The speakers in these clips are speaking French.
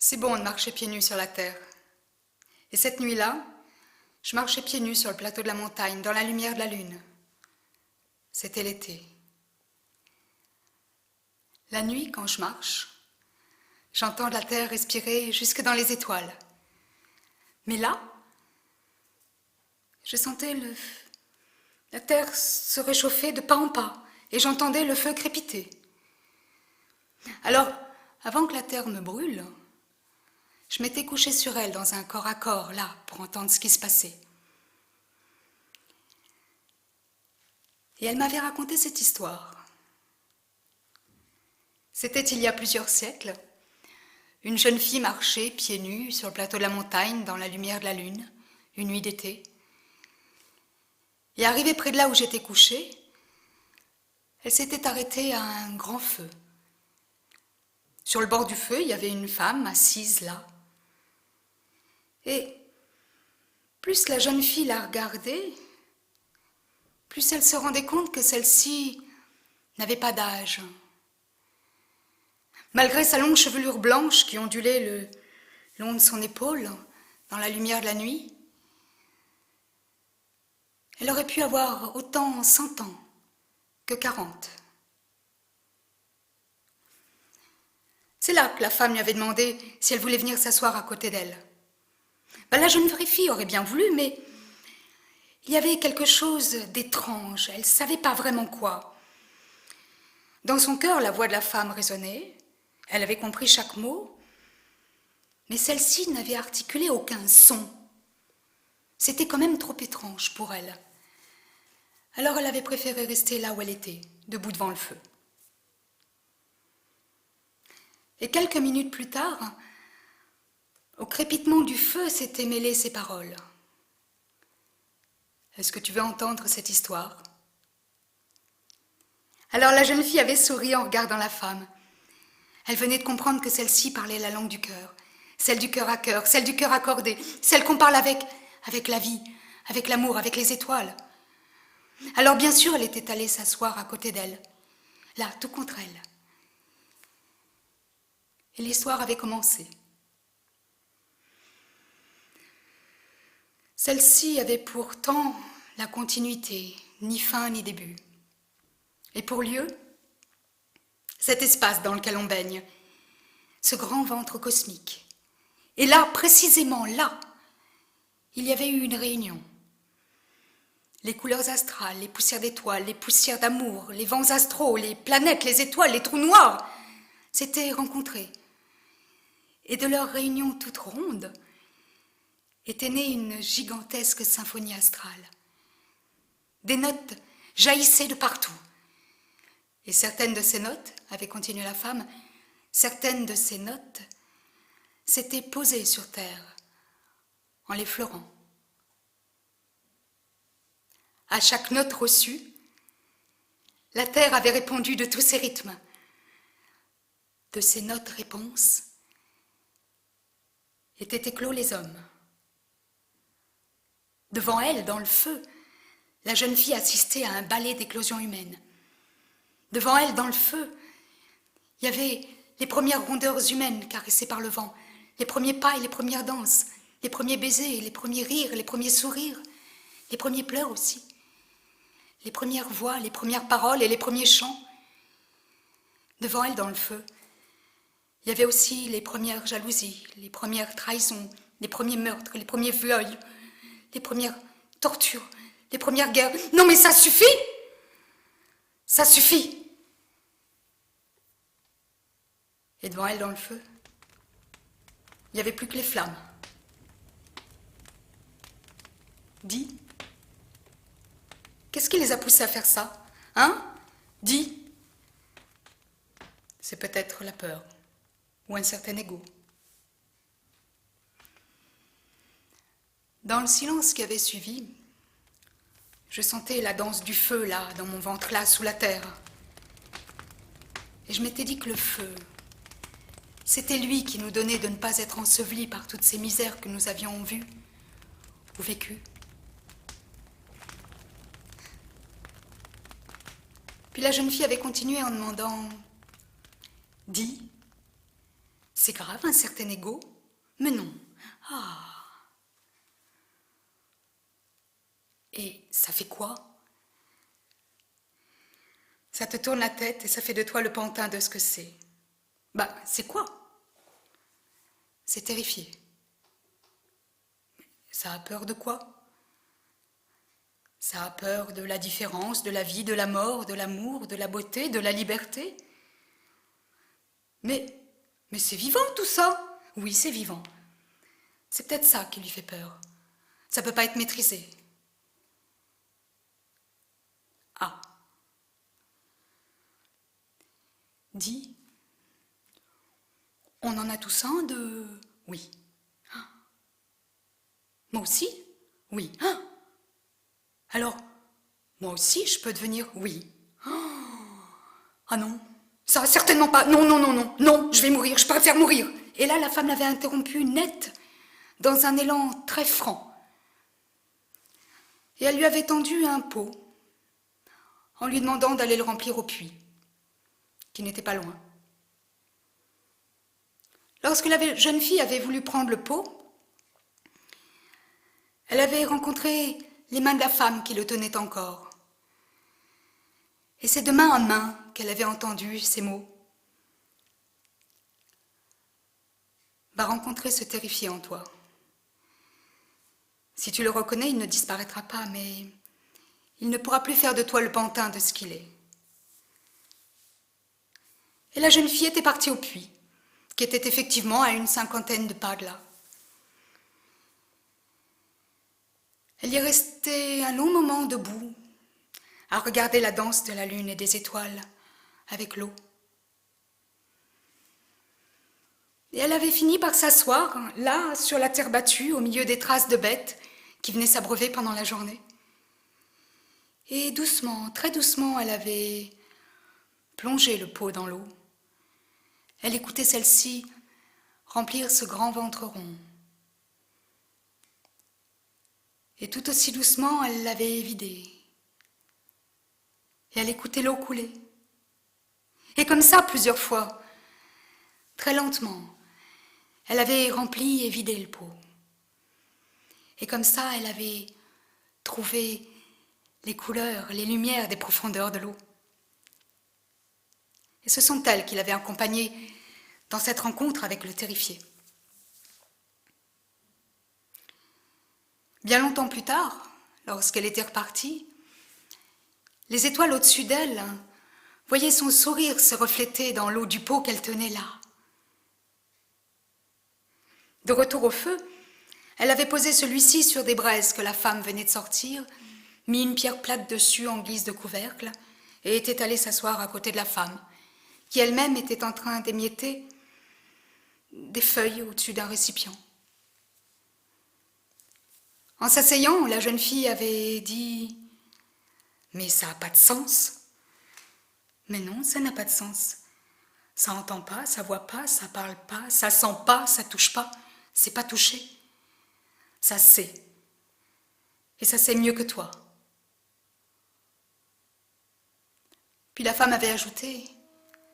C'est bon de marcher pieds nus sur la terre. Et cette nuit-là, je marchais pieds nus sur le plateau de la montagne, dans la lumière de la lune. C'était l'été. La nuit, quand je marche, j'entends la terre respirer jusque dans les étoiles. Mais là, je sentais la terre se réchauffer de pas en pas, et j'entendais le feu crépiter. Alors, avant que la terre me brûle, je m'étais couchée sur elle dans un corps à corps, là, pour entendre ce qui se passait. Et elle m'avait raconté cette histoire. C'était il y a plusieurs siècles. Une jeune fille marchait pieds nus sur le plateau de la montagne, dans la lumière de la lune, une nuit d'été. Et arrivée près de là où j'étais couchée, elle s'était arrêtée à un grand feu. Sur le bord du feu, il y avait une femme assise là. Et plus la jeune fille la regardait, plus elle se rendait compte que celle-ci n'avait pas d'âge. Malgré sa longue chevelure blanche qui ondulait le long de son épaule, dans la lumière de la nuit, elle aurait pu avoir autant 100 ans que 40. C'est là que la femme lui avait demandé si elle voulait venir s'asseoir à côté d'elle. La jeune vraie fille aurait bien voulu, mais il y avait quelque chose d'étrange, elle ne savait pas vraiment quoi. Dans son cœur, la voix de la femme résonnait, elle avait compris chaque mot, mais celle-ci n'avait articulé aucun son. C'était quand même trop étrange pour elle. Alors elle avait préféré rester là où elle était, debout devant le feu. Et quelques minutes plus tard, au crépitement du feu s'étaient mêlées ces paroles. Est-ce que tu veux entendre cette histoire ? Alors la jeune fille avait souri en regardant la femme. Elle venait de comprendre que celle-ci parlait la langue du cœur, celle du cœur à cœur, celle du cœur accordé, celle qu'on parle avec la vie, avec l'amour, avec les étoiles. Alors bien sûr, elle était allée s'asseoir à côté d'elle, là, tout contre elle. Et l'histoire avait commencé. Celle-ci avait pourtant la continuité, ni fin ni début. Et pour lieu, cet espace dans lequel on baigne, ce grand ventre cosmique. Et là, précisément là, il y avait eu une réunion. Les couleurs astrales, les poussières d'étoiles, les poussières d'amour, les vents astraux, les planètes, les étoiles, les trous noirs s'étaient rencontrés. Et de leur réunion toute ronde était née une gigantesque symphonie astrale. Des notes jaillissaient de partout. Et certaines de ces notes, avait continué la femme, certaines de ces notes s'étaient posées sur terre en l'effleurant. À chaque note reçue, la terre avait répondu de tous ses rythmes. De ces notes réponses étaient éclos les hommes. Devant elle, dans le feu, la jeune fille assistait à un ballet d'éclosion humaine. Devant elle, dans le feu, il y avait les premières rondeurs humaines caressées par le vent, les premiers pas et les premières danses, les premiers baisers, les premiers rires, les premiers sourires, les premiers pleurs aussi, les premières voix, les premières paroles et les premiers chants. Devant elle, dans le feu, il y avait aussi les premières jalousies, les premières trahisons, les premiers meurtres, les premiers viols, les premières tortures, les premières guerres. Non mais ça suffit! Ça suffit! Et devant elle, dans le feu, il n'y avait plus que les flammes. Dis, qu'est-ce qui les a poussés à faire ça? Hein? Dis. C'est peut-être la peur ou un certain égo. Dans le silence qui avait suivi, je sentais la danse du feu là, dans mon ventre là, sous la terre. Et je m'étais dit que le feu, c'était lui qui nous donnait de ne pas être ensevelis par toutes ces misères que nous avions vues ou vécues. Puis la jeune fille avait continué en demandant « Dis, C'est grave, un certain ego? Mais non. Ah. Et ça fait quoi? Ça te tourne la tête et ça fait de toi le pantin de ce que c'est. Bah, c'est quoi? C'est terrifié. Ça a peur de quoi? Ça a peur de la différence, de la vie, de la mort, de l'amour, de la beauté, de la liberté. Mais c'est vivant tout ça. Oui, c'est vivant. C'est peut-être ça qui lui fait peur. Ça peut pas être maîtrisé. Ah. Dis, on en a tous un de... Oui. Ah. Moi aussi? Oui. Ah. Alors, moi aussi, je peux devenir... Oui. Ah non, ça certainement pas. Non, non, non, non, non, je vais mourir, je préfère mourir. Et là, la femme l'avait interrompu net, dans un élan très franc. Et elle lui avait tendu un pot, en lui demandant d'aller le remplir au puits, qui n'était pas loin. Lorsque la jeune fille avait voulu prendre le pot, elle avait rencontré les mains de la femme qui le tenait encore. Et c'est de main en main qu'elle avait entendu ces mots. Va rencontrer ce terrifié en toi. Si tu le reconnais, il ne disparaîtra pas, mais il ne pourra plus faire de toi le pantin de ce qu'il est. Et la jeune fille était partie au puits, qui était effectivement à une 50aine de pas de là. Elle y est restée un long moment debout, à regarder la danse de la lune et des étoiles avec l'eau. Et elle avait fini par s'asseoir, là, sur la terre battue, au milieu des traces de bêtes qui venaient s'abreuver pendant la journée. Et doucement, très doucement, elle avait plongé le pot dans l'eau. Elle écoutait celle-ci remplir ce grand ventre rond. Et tout aussi doucement, elle l'avait vidé. Et elle écoutait l'eau couler. Et comme ça, plusieurs fois, très lentement, elle avait rempli et vidé le pot. Et comme ça, elle avait trouvé les couleurs, les lumières des profondeurs de l'eau. Et ce sont elles qui l'avaient accompagnée dans cette rencontre avec le terrifié. Bien longtemps plus tard, lorsqu'elle était repartie, les étoiles au-dessus d'elle voyaient son sourire se refléter dans l'eau du pot qu'elle tenait là. De retour au feu, elle avait posé celui-ci sur des braises que la femme venait de sortir, mis une pierre plate dessus en guise de couvercle et était allée s'asseoir à côté de la femme, qui elle-même était en train d'émietter des feuilles au-dessus d'un récipient. En s'asseyant, la jeune fille avait dit « Mais ça n'a pas de sens !» Mais non, ça n'a pas de sens. Ça n'entend pas, ça voit pas, ça parle pas, ça sent pas, ça touche pas. C'est pas touché. Ça sait. Et ça sait mieux que toi. Puis la femme avait ajouté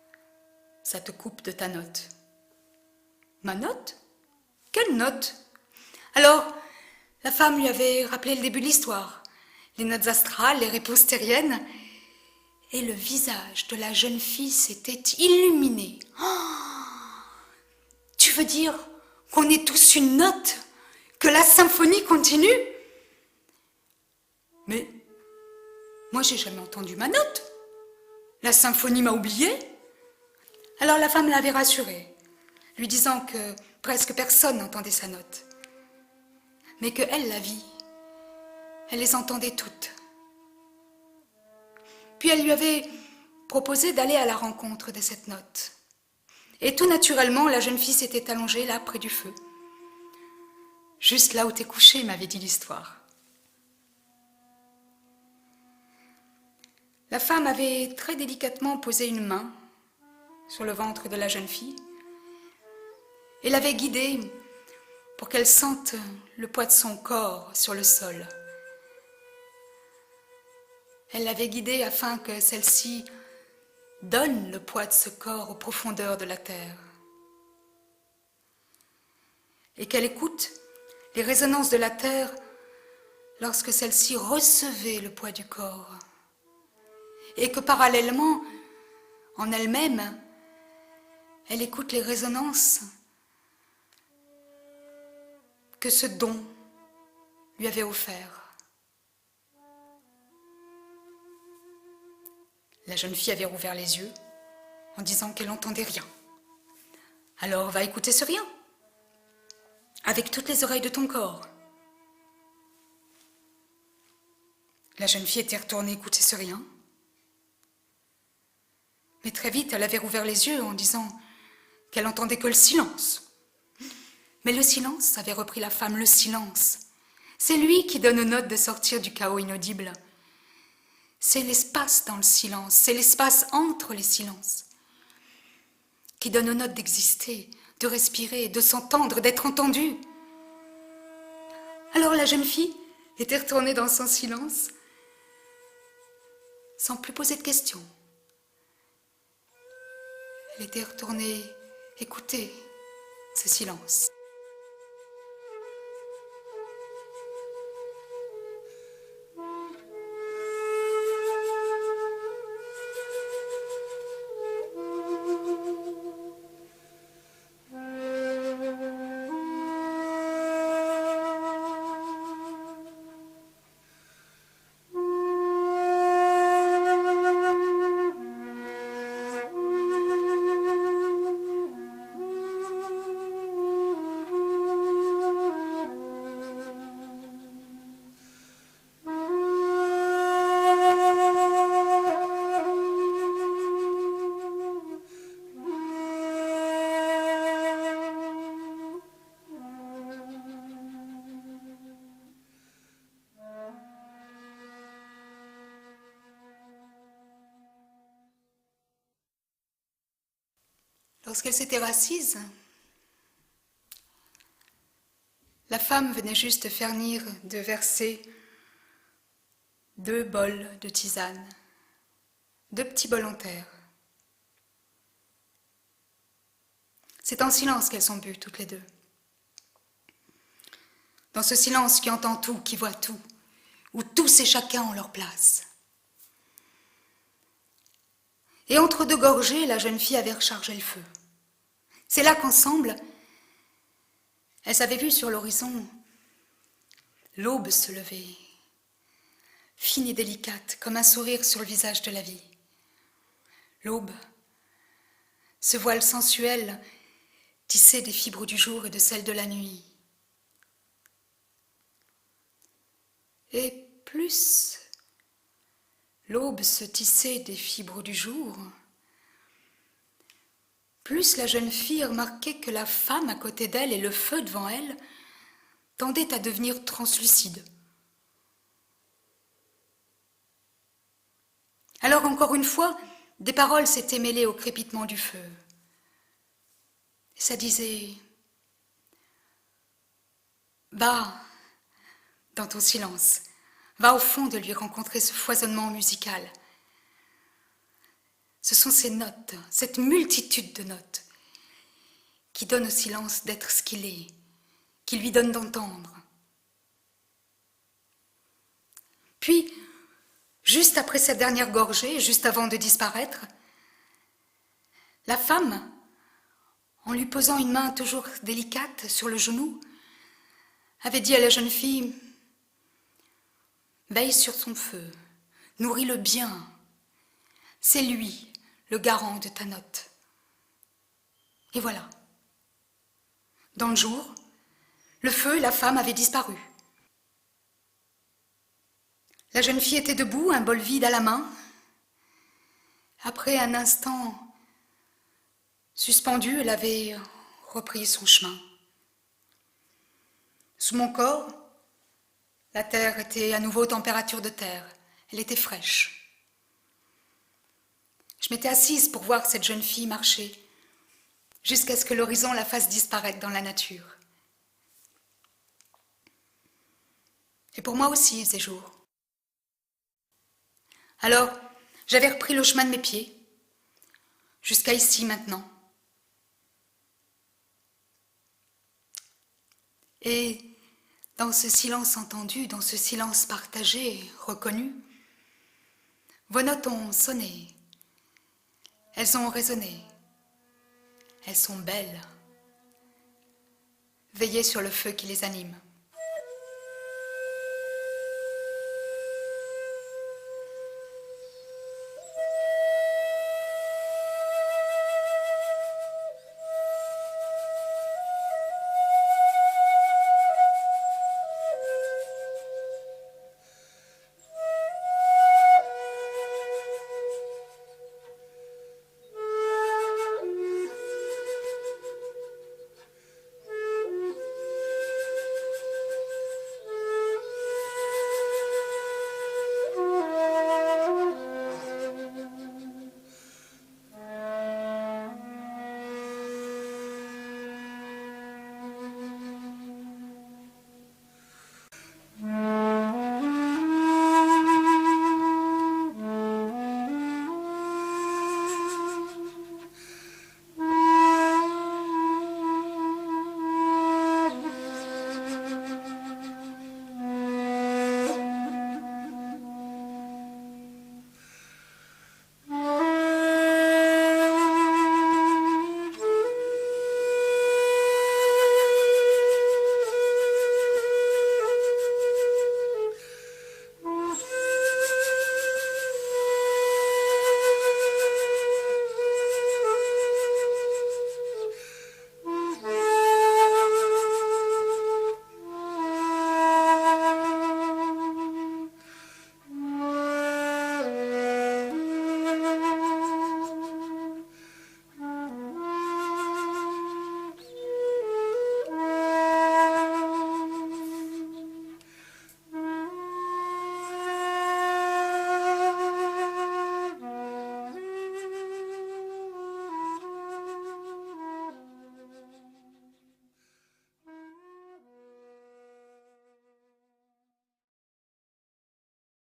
« Ça te coupe de ta note. » Ma note? Quelle note? Alors, la femme lui avait rappelé le début de l'histoire, les notes astrales, les réponses terriennes, et le visage de la jeune fille s'était illuminé. Oh, tu veux dire qu'on est tous une note? Que la symphonie continue? Mais moi, j'ai jamais entendu ma note. La symphonie m'a oubliée. Alors la femme l'avait rassurée, lui disant que presque personne n'entendait sa note, mais que elle la vit. Elle les entendait toutes. Puis elle lui avait proposé d'aller à la rencontre de cette note. Et tout naturellement, la jeune fille s'était allongée là, près du feu. Juste là où t'es couché, m'avait dit l'histoire. La femme avait très délicatement posé une main sur le ventre de la jeune fille et l'avait guidée pour qu'elle sente le poids de son corps sur le sol. Elle l'avait guidée afin que celle-ci donne le poids de ce corps aux profondeurs de la terre. et qu'elle écoute les résonances de la terre lorsque celle-ci recevait le poids du corps, et que parallèlement, en elle-même, elle écoute les résonances que ce don lui avait offert. La jeune fille avait rouvert les yeux en disant qu'elle n'entendait rien. Alors va écouter ce rien, avec toutes les oreilles de ton corps. La jeune fille était retournée écouter ce rien. Mais très vite, elle avait rouvert les yeux en disant qu'elle n'entendait que le silence. Mais le silence avait repris la femme, le silence. C'est lui qui donne aux notes de sortir du chaos inaudible. C'est l'espace dans le silence, c'est l'espace entre les silences qui donne aux notes d'exister, de respirer, de s'entendre, d'être entendue. Alors la jeune fille était retournée dans son silence sans plus poser de questions. Elle était retournée écouter ce silence. Lorsqu'elle s'était rassise, la femme venait juste de verser 2 bols de tisane, 2 petits bols en terre. C'est en silence qu'elles ont bu toutes les deux. Dans ce silence qui entend tout, qui voit tout, où tous et chacun ont leur place. Et entre 2 gorgées, la jeune fille avait rechargé le feu. C'est là qu'ensemble, elles avaient vu sur l'horizon l'aube se lever, fine et délicate, comme un sourire sur le visage de la vie. L'aube, ce voile sensuel, tissé des fibres du jour et de celles de la nuit. Et plus l'aube se tissait des fibres du jour, plus la jeune fille remarquait que la femme à côté d'elle et le feu devant elle tendaient à devenir translucides. Alors encore une fois, des paroles s'étaient mêlées au crépitement du feu. Et ça disait « Va dans ton silence, va au fond de lui rencontrer ce foisonnement musical. » Ce sont ces notes, cette multitude de notes, qui donnent au silence d'être ce qu'il est, qui lui donnent d'entendre. Puis, juste après cette dernière gorgée, juste avant de disparaître, la femme, en lui posant une main toujours délicate sur le genou, avait dit à la jeune fille « Veille sur son feu, nourris-le bien, c'est lui le garant de ta note. » Et voilà. Dans le jour, le feu et la femme avaient disparu. La jeune fille était debout, un bol vide à la main. Après un instant suspendu, elle avait repris son chemin. Sous mon corps, la terre était à nouveau température de terre. Elle était fraîche. Je m'étais assise pour voir cette jeune fille marcher, jusqu'à ce que l'horizon la fasse disparaître dans la nature. Et pour moi aussi, il faisait jour. Alors, j'avais repris le chemin de mes pieds, jusqu'à ici maintenant. Et dans ce silence entendu, dans ce silence partagé, reconnu, vos notes ont sonné, elles ont résonné, elles sont belles. Veillez sur le feu qui les anime.